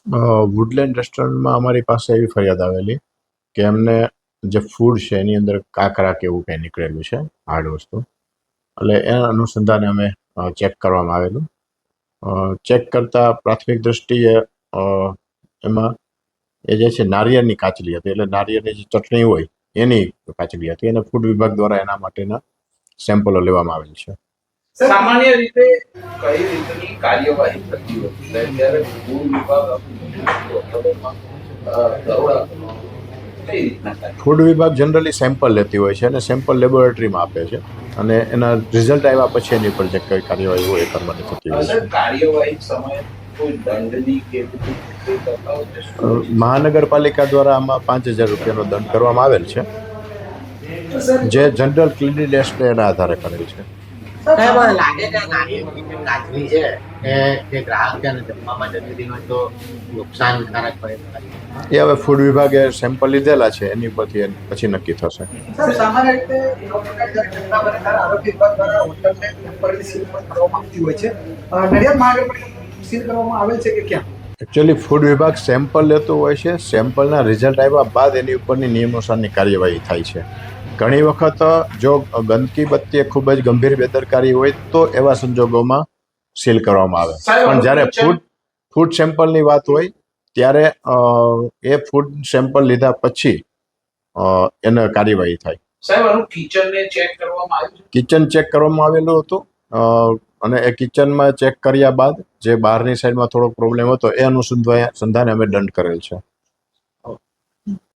Woodland રેસ્ટોરન્ટમાં અમારી પાસે એવી ફરિયાદ આવેલી કે એમને જે ફૂડ છે એની અંદર કાંકરા કે એવું કંઈ નીકળેલું છે, હાર્ડ વસ્તુ. એટલે એના અનુસંધાને અમે ચેક કરવામાં આવેલું. ચેક કરતાં પ્રાથમિક દૃષ્ટિએ એમાં એ જે છે નારિયેળની કાચલી હતી, એટલે નારિયેળની જે ચટણી હોય એની કાચલી હતી, અને ફૂડ વિભાગ દ્વારા એના માટેના સેમ્પલો લેવામાં આવેલ છે. સામાન્ય રીતે કઈ રીતની કાર્યવાહી થતી હોય છે જ્યારે ફૂડ વિભાગ ફૂડ વિભાગ જનરલી સેમ્પલ લેતી હોય છે અને સેમ્પલ લેબોરેટરીમાં આપે છે, અને એના રિઝલ્ટ આવ્યા પછી એની પર જે કઈ કાર્યવાહી હોય એ કરવાની થતી હોય છે. કાર્યવાહી સમયે કોઈ દંડની કે મહાનગરપાલિકા દ્વારા આમાં 5,000 રૂપિયાનો દંડ કરવામાં આવેલ છે, જે જનરલ ક્લીનલીનેસ એના આધારે કરેલ છે. લાગે કે નાની કાચલી છે એ ગ્રાહકને જમવામાં જતી હોય તો નુકસાનકારક પડે. એ હવે ફૂડ વિભાગે સેમ્પલ લીધેલા છે, એની પરથી પછી નક્કી થશે. સામાન્ય રીતે આરોગ્ય વિભાગ દ્વારા હોટલને ટેમ્પરરી સીલ કરવામાં આવતી હોય છે. નડિયાદ મહાનગરપાલિકા સીલ કરવામાં આવે છે કે ક્યાં? એકચ્યુઅલી ફૂડ વિભાગ સેમ્પલ લેતું હોય છે, સેમ્પલના રિઝલ્ટ આવ્યા બાદ એની ઉપરની નિયમોસારની કાર્યવાહી થાય છે. ઘણી વખત જો ગંદકી પ્રત્યે ખૂબ જ ગંભીર બેદરકારી હોય તો એવા સંજોગોમાં સીલ કરવામાં આવે, પણ જ્યારે ફૂડ સેમ્પલની વાત હોય ત્યારે એ ફૂડ સેમ્પલ લીધા પછી એને કાર્યવાહી થાય. સાહેબ, આનું કિચનને ચેક કરવામાં આવ્યું? કિચન ચેક કરવામાં આવેલું હતું, અને એ કિચનમાં ચેક કર્યા બાદ જે બહારની સાઈડમાં થોડોક પ્રોબ્લેમ હતો એ અનુસંધાને અમે દંડ કરેલ છે.